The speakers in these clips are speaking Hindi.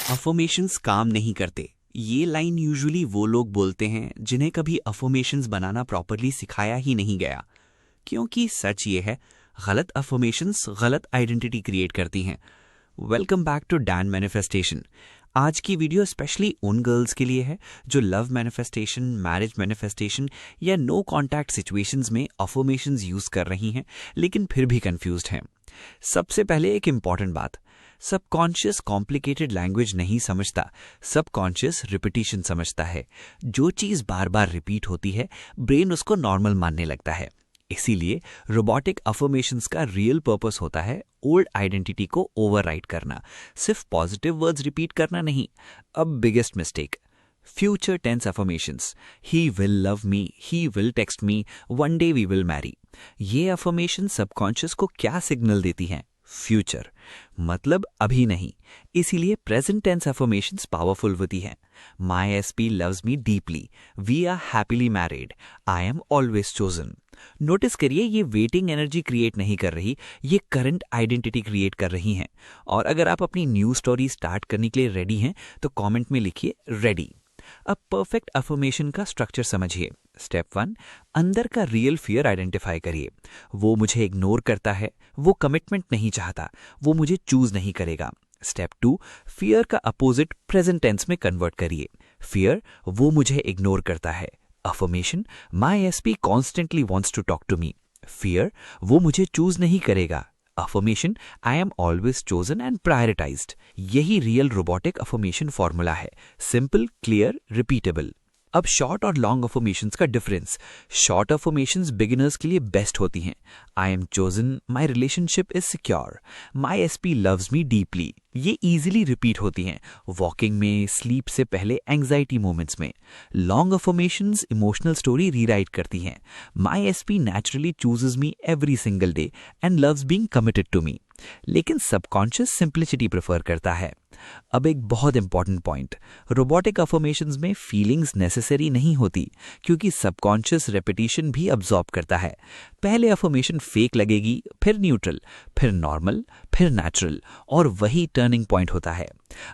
अफर्मेशंस काम नहीं करते। ये लाइन यूजुअली वो लोग बोलते हैं जिन्हें कभी अफर्मेशंस बनाना प्रॉपरली सिखाया ही नहीं गया, क्योंकि सच ये है, गलत अफर्मेशंस गलत आइडेंटिटी क्रिएट करती हैं। Welcome back to Dan Manifestation. आज की वीडियो स्पेशली उन गर्ल्स के लिए है जो लव मैनिफेस्टेशन, मैरिज मैनिफेस्टेशन या नो कॉन्टैक्ट सिचुएशंस में अफर्मेशंस यूज कर रही हैं लेकिन फिर भी कंफ्यूज्ड हैं। सबसे पहले एक इंपॉर्टेंट बात, सबकॉन्शियस कॉम्प्लिकेटेड लैंग्वेज नहीं समझता, सबकॉन्शियस रिपीटिशन समझता है। जो चीज बार बार रिपीट होती है, ब्रेन उसको नॉर्मल मानने लगता है। इसीलिए रोबोटिक अफर्मेशंस का रियल पर्पस होता है ओल्ड आइडेंटिटी को ओवरराइड करना, सिर्फ पॉजिटिव वर्ड्स रिपीट करना नहीं। अब biggest mistake, future tense affirmations, he will love me, he will text me, one day we will marry. ये अफर्मेशन सबकॉन्शियस को क्या सिग्नल देती हैं? फ्यूचर, मतलब अभी नहीं। इसीलिए प्रेजेंट टेंस अफर्मेशंस पावरफुल होती हैं। My SP loves me deeply, we are happily married, I am always chosen. Notice करिए, ये वेटिंग एनर्जी क्रिएट नहीं कर रही, ये करंट आइडेंटिटी क्रिएट कर रही हैं। और अगर आप अपनी न्यू स्टोरी स्टार्ट करने के लिए रेडी हैं तो कमेंट में लिखिए रेडी। अब परफेक्ट अफर्मेशन का स्ट्रक्चर समझिए। स्टेप 1, अंदर का रियल फियर आइडेंटिफाई करिए। वो मुझे इग्नोर करता है, वो कमिटमेंट नहीं चाहता, वो मुझे चूज नहीं करेगा। स्टेप 2, फियर का अपोजिट प्रेजेंट टेंस में कन्वर्ट करिए। फियर, वो मुझे इग्नोर करता है। Affirmation, my SP constantly wants to talk to me. Fear, वो मुझे चूज नहीं करेगा। Affirmation, I am always chosen and prioritised. यही रियल रोबोटिक अफर्मेशन फॉर्मूला है, सिंपल, क्लियर, रिपीटेबल। अब शॉर्ट और लॉन्ग अफर्मेशंस का डिफरेंस। शॉर्ट अफर्मेशंस बिगिनर्स के लिए बेस्ट होती हैं। I am chosen, my relationship is secure, my SP loves me deeply. ये इजीली रिपीट होती हैं वॉकिंग में, स्लीप से पहले, एंग्जाइटी मोमेंट्स में। Long affirmations emotional story rewrite करती हैं। My SP naturally chooses me every single day and loves being committed to me. लेकिन सबकॉन्शियस सिंप्लिसिटी प्रेफर करता है। अब एक बहुत इंपॉर्टेंट पॉइंट, रोबोटिक अफर्मेशंस में फीलिंग्स नेसेसरी नहीं होती, क्योंकि सबकॉन्शियस रेपिटेशन भी अब्सॉर्ब करता है। पहले अफर्मेशन फेक लगेगी, फिर न्यूट्रल, फिर नॉर्मल, फिर नेचुरल, और वही टर्निंग पॉइंट होता है।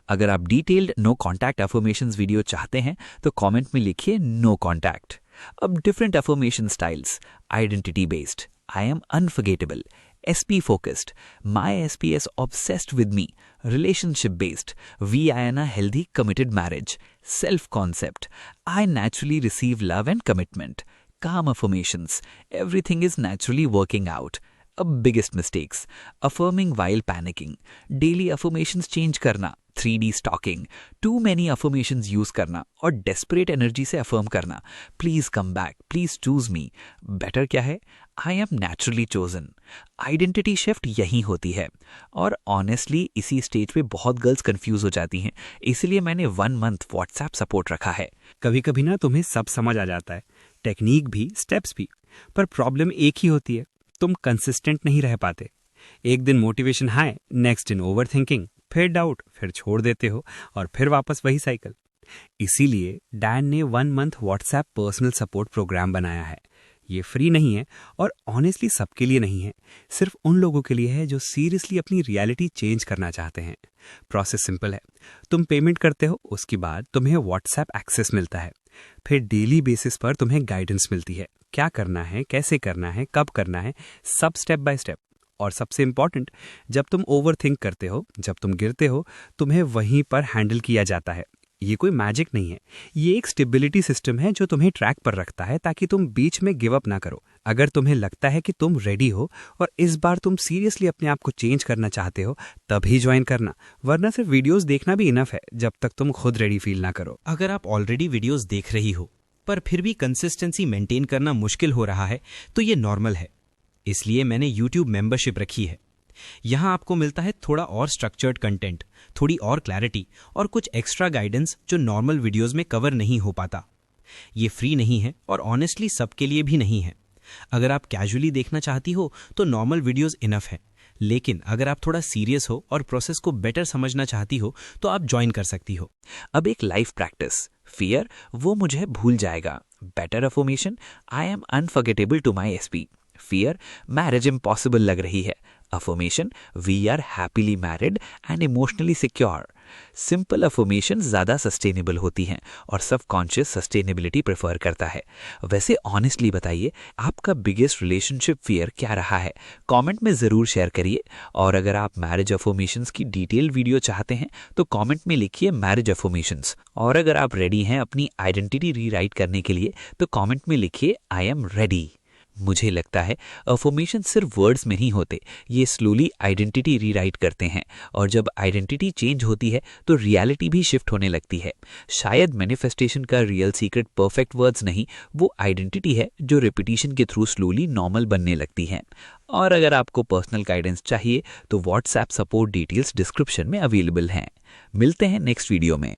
अगर आप detailed no contact affirmations video चाहते हैं तो कमेंट में लिखिए नो कॉन्टैक्ट। अब different affirmation styles. Identity based, I am unforgettable. SP focused, my SP is obsessed with me. Relationship based, we are in a healthy committed marriage. Self concept, I naturally receive love and commitment. Calm affirmations, everything is naturally working out. अब biggest mistakes, affirming while panicking, daily affirmations change करना, 3D stalking, too many affirmations use करना और desperate energy से affirm करना, please come back, please choose me. Better क्या है? I am naturally chosen. Identity shift यही होती है। और ऑनेस्टली इसी स्टेज पे बहुत गर्ल्स कंफ्यूज हो जाती हैं, इसलिए मैंने 1 मंथ व्हाट्सएप सपोर्ट रखा है। कभी कभी ना तुम्हें सब समझ आ जाता है, टेक्निक भी, स्टेप्स भी, पर प्रॉब्लम एक ही होती है, तुम कंसिस्टेंट नहीं रह पाते। एक दिन मोटिवेशन हाई, नेक्स्ट दिन ओवर थिंकिंग, फिर डाउट, फिर छोड़ देते हो और फिर वापस वही साइकिल। इसीलिए डैन ने 1 month WhatsApp personal support programme बनाया है। ये फ्री नहीं है और ऑनेस्टली सबके लिए नहीं है, सिर्फ उन लोगों के लिए है जो सीरियसली अपनी रियलिटी चेंज करना चाहते हैं। प्रोसेस सिंपल है, तुम पेमेंट करते हो, उसके बाद तुम्हें व्हाट्सएप एक्सेस मिलता है, फिर डेली बेसिस पर तुम्हें गाइडेंस मिलती है, क्या करना है, कैसे करना है, कब करना है, सब स्टेप बाय स्टेप। और सबसे इंपॉर्टेंट, जब तुम ओवर थिंक करते हो, जब तुम गिरते हो, तुम्हें वहीं पर हैंडल किया जाता है। ये कोई मैजिक नहीं है, ये एक स्टेबिलिटी सिस्टम है जो तुम्हें ट्रैक पर रखता है ताकि तुम बीच में गिव अप ना करो। अगर तुम्हें लगता है कि तुम रेडी हो और इस बार तुम सीरियसली अपने आप को चेंज करना चाहते हो, तभी ज्वाइन करना, वरना सिर्फ वीडियोस देखना भी इनफ है जब तक तुम खुद रेडी फील ना करो। अगर आप ऑलरेडी वीडियोस देख रही हो पर फिर भी कंसिस्टेंसी मेंटेन करना मुश्किल हो रहा है तो ये नॉर्मल है। इसलिए मैंने YouTube मेंबरशिप रखी है। यहाँ आपको मिलता है थोड़ा और स्ट्रक्चर्ड कंटेंट, थोड़ी और क्लैरिटी और कुछ एक्स्ट्रा गाइडेंस जो नॉर्मल वीडियोस में कवर नहीं हो पाता। ये फ्री नहीं है और ऑनेस्टली सबके लिए भी नहीं है। अगर आप कैजुअली देखना चाहती हो तो नॉर्मल वीडियोस इनफ है, लेकिन अगर आप थोड़ा सीरियस हो और प्रोसेस को बेटर समझना चाहती हो तो आप ज्वाइन कर सकती हो। अब एक लाइफ प्रैक्टिस, फियर, वो मुझे भूल जाएगा। Better affirmation, I am unforgettable to my SP. Fear, marriage impossible लग रही है। Affirmation, we are happily married and emotionally secure. Simple affirmation ज़्यादा सस्टेनेबल होती हैं और सबकॉन्शियस सस्टेनेबिलिटी प्रेफर करता है। वैसे ऑनेस्टली बताइए, आपका बिगेस्ट रिलेशनशिप फियर क्या रहा है? कमेंट में ज़रूर शेयर करिए। और अगर आप मैरिज अफर्मेशंस की डिटेल वीडियो चाहते हैं तो कमेंट में लिखिए मैरिज अफर्मेशंस। और अगर आप रेडी हैं अपनी आइडेंटिटी रीराइट करने के लिए तो कमेंट में लिखिए आई एम रेडी। मुझे लगता है अफर्मेशन सिर्फ वर्ड्स में नहीं होते, ये स्लोली आइडेंटिटी रीराइट करते हैं। और जब आइडेंटिटी चेंज होती है तो रियलिटी भी शिफ्ट होने लगती है। शायद मैनिफेस्टेशन का रियल सीक्रेट परफेक्ट वर्ड्स नहीं, वो आइडेंटिटी है जो रिपीटिशन के थ्रू स्लोली नॉर्मल बनने लगती है। और अगर आपको पर्सनल गाइडेंस चाहिए तो व्हाट्सएप सपोर्ट डिटेल्स डिस्क्रिप्शन में अवेलेबल हैं। मिलते हैं नेक्स्ट वीडियो में।